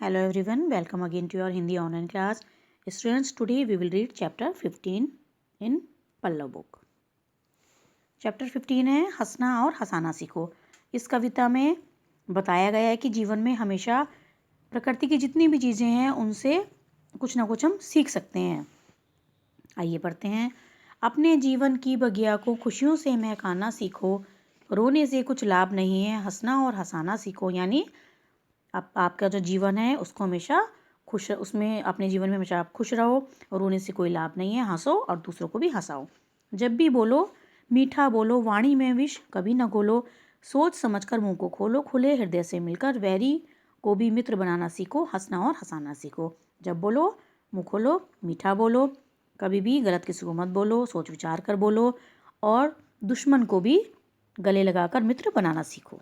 Hello everyone, welcome again to your Hindi online class. Students, today we will read chapter 15 in Pallav book. Chapter 15 है हंसना और हंसाना सीखो. इस कविता में बताया गया है कि जीवन में हमेशा प्रकृति की जितनी भी चीज़ें हैं उनसे कुछ ना कुछ हम सीख सकते हैं. आइए पढ़ते हैं. अपने जीवन की बगिया को खुशियों से महकाना सीखो. रोने से कुछ लाभ नहीं है, हंसना और हंसाना सीखो. यानी आपका जो जीवन है उसको हमेशा खुश, उसमें अपने जीवन में हमेशा आप खुश रहो. रोने से कोई लाभ नहीं है, हंसो और दूसरों को भी हंसाओ. जब भी बोलो मीठा बोलो, वाणी में विष कभी न घोलो. सोच समझकर मुंह को खोलो, खुले हृदय से मिलकर वैरी को भी मित्र बनाना सीखो. हंसना और हंसाना सीखो. जब बोलो मुंह खोलो, मीठा बोलो, कभी भी गलत किसी को मत बोलो, सोच विचार कर बोलो और दुश्मन को भी गले लगाकर मित्र बनाना सीखो.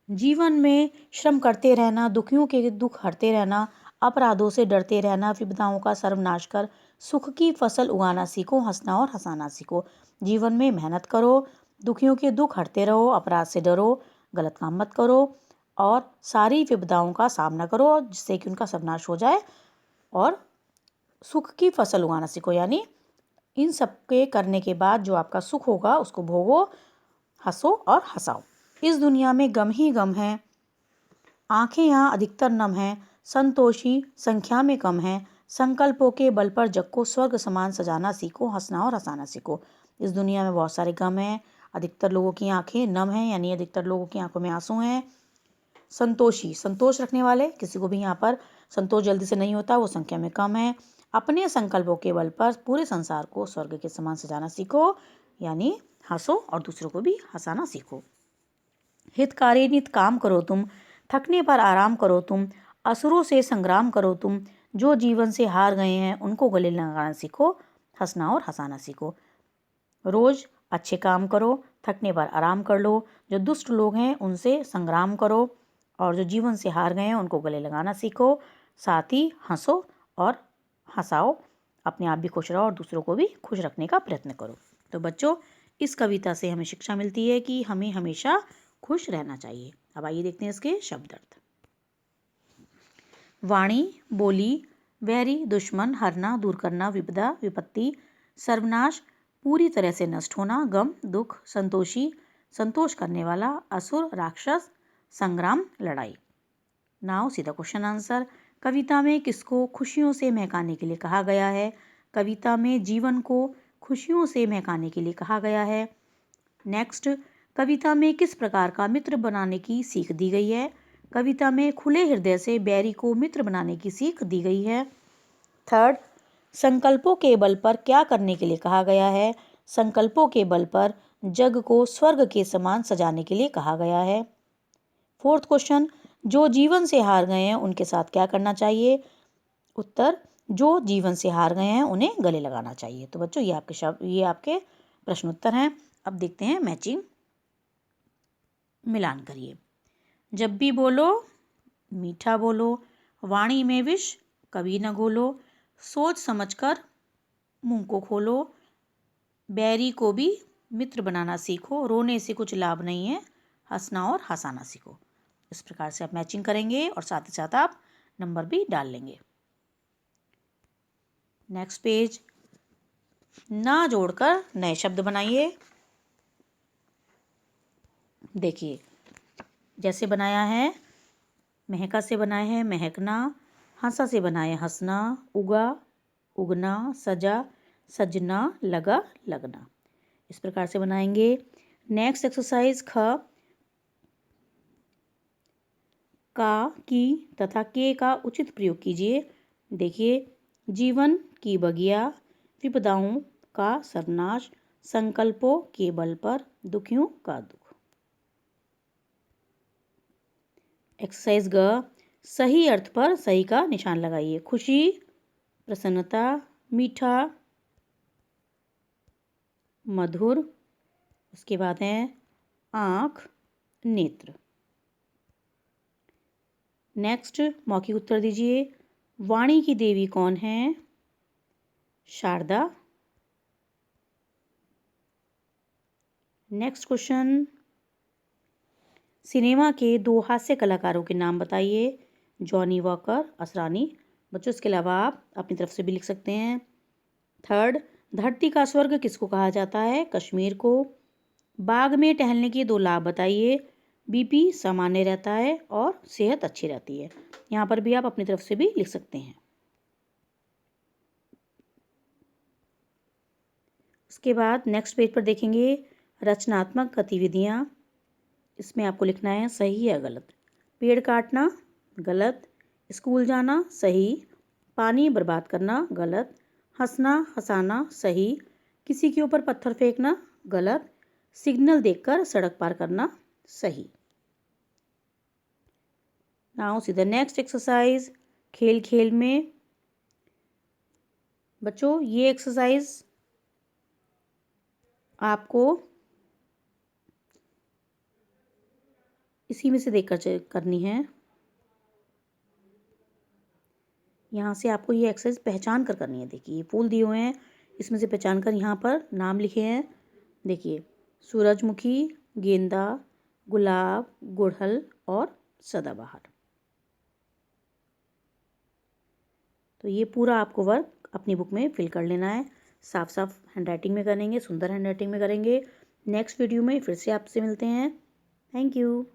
जीवन में श्रम करते रहना, दुखियों के दुख हरते रहना, अपराधों से डरते रहना, विपदाओं का सर्वनाश कर सुख की फसल उगाना सीखो. हंसना और हंसाना सीखो. जीवन में मेहनत करो, दुखियों के दुख हरते रहो, अपराध से डरो, गलत काम मत करो और सारी विपदाओं का सामना करो जिससे कि उनका सर्वनाश हो जाए और सुख की फसल उगाना सीखो. यानी इन सब के करने के बाद जो आपका सुख होगा उसको भोगो, हंसो और हंसाओ. इस दुनिया में गम ही गम है, आंखें यहाँ अधिकतर नम हैं, संतोषी संख्या में कम हैं. संकल्पों के बल पर जग को स्वर्ग समान सजाना सीखो. हंसना और हंसाना सीखो. इस दुनिया में बहुत सारे गम हैं, अधिकतर लोगों की आंखें नम हैं यानी अधिकतर लोगों की आंखों में आंसू हैं. संतोषी, संतोष रखने वाले, किसी को भी यहाँ पर संतोष जल्दी से नहीं होता, वो संख्या में कम है. अपने संकल्पों के बल पर पूरे संसार को स्वर्ग के समान सजाना सीखो. यानी हंसो और दूसरों को भी हंसाना सीखो. हितकारी नित काम करो तुम, थकने पर आराम करो तुम, असुरों से संग्राम करो तुम, जो जीवन से हार गए हैं उनको गले लगाना सीखो. हंसना और हंसाना सीखो. रोज अच्छे काम करो, थकने पर आराम कर लो, जो दुष्ट लोग हैं उनसे संग्राम करो और जो जीवन से हार गए हैं उनको गले लगाना सीखो. साथ ही हंसो और हंसाओ, अपने आप भी खुश रहो और दूसरों को भी खुश रखने का प्रयत्न करो. तो बच्चों, इस कविता से हमें शिक्षा मिलती है कि हमें हमेशा खुश रहना चाहिए. अब आइए देखते हैं इसके शब्द अर्थ. वाणी बोली, वैरी दुश्मन, हरना दूर करना, विपदा विपत्ति, सर्वनाश पूरी तरह से नष्ट होना, गम दुख, संतोषी संतोष करने वाला, असुर राक्षस, संग्राम लड़ाई. नाउ सीधा क्वेश्चन आंसर. कविता में किसको खुशियों से महकाने के लिए कहा गया है? कविता में जीवन को खुशियों से महकाने के लिए कहा गया है. नेक्स्ट, कविता में किस प्रकार का मित्र बनाने की सीख दी गई है? कविता में खुले हृदय से बैरी को मित्र बनाने की सीख दी गई है. थर्ड, संकल्पों के बल पर क्या करने के लिए कहा गया है? संकल्पों के बल पर जग को स्वर्ग के समान सजाने के लिए कहा गया है. फोर्थ क्वेश्चन, जो जीवन से हार गए हैं उनके साथ क्या करना चाहिए? उत्तर, जो जीवन से हार गए हैं उन्हें गले लगाना चाहिए. तो बच्चों, ये आपके शब्द, ये आपके प्रश्न उत्तर हैं. अब देखते हैं मैचिंग. मिलान करिए. जब भी बोलो मीठा बोलो, वाणी में विष कभी न घोलो, सोच समझकर मुंह को खोलो, बैरी को भी मित्र बनाना सीखो, रोने से कुछ लाभ नहीं है, हंसना और हंसाना सीखो. इस प्रकार से आप मैचिंग करेंगे और साथ ही साथ आप नंबर भी डाल लेंगे. Next page. ना जोड़कर नए शब्द बनाइए. देखिए, जैसे बनाया है, महका से बनाया है महकना, हंसा से बनाए हंसना, उगा उगना, सजा सजना, लगा लगना. इस प्रकार से बनाएंगे. Next exercise. ख, का, की तथा के का उचित प्रयोग कीजिए. देखिए, जीवन की बगिया, विपदाओं का सर्वनाश, संकल्पों के बल पर दुखियों का दुख. एक्सरसाइज ग, सही अर्थ पर सही का निशान लगाइए. खुशी, प्रसन्नता, मीठा, मधुर. उसके बाद है आँख, नेत्र. नेक्स्ट, मौखिक उत्तर दीजिए. वाणी की देवी कौन है? शारदा. Next question. सिनेमा के 2 हास्य कलाकारों के नाम बताइए। Johnny walker, Asrani. बच्चों इसके अलावा आप अपनी तरफ से भी लिख सकते हैं। थर्ड, धरती का स्वर्ग किसको कहा जाता है? कश्मीर को। बाग में टहलने के 2 लाभ बताइए। बीपी सामान्य रहता है और सेहत अच्छी रहती है। यहाँ पर भी आप अपनी तरफ से भी लिख सकते हैं। उसके बाद नेक्स्ट पेज पर देखेंगे रचनात्मक गतिविधियाँ। इसमें आपको लिखना है सही या गलत। पेड़ काटना गलत, स्कूल जाना सही, पानी बर्बाद करना गलत, हंसना हंसाना सही, किसी के ऊपर पत्थर फेंकना गलत, सिग्नल देखकर सड़क पार करना सही। Now see the next exercise. खेल खेल में। बच्चों ये एक्सरसाइज आपको इसी में से देखकर करनी है। यहाँ से आपको ये एक्सरसाइज पहचान कर करनी है। देखिए ये फूल दिए हुए हैं, इसमें से पहचान कर यहाँ पर नाम लिखे हैं। देखिए सूरजमुखी, गेंदा, गुलाब, गुड़हल और सदाबहार। तो ये पूरा आपको वर्क अपनी बुक में फिल कर लेना है। साफ साफ हैंडराइटिंग में करेंगे, सुंदर हैंडराइटिंग में करेंगे। नेक्स्ट वीडियो में फिर से आपसे मिलते हैं। Thank you.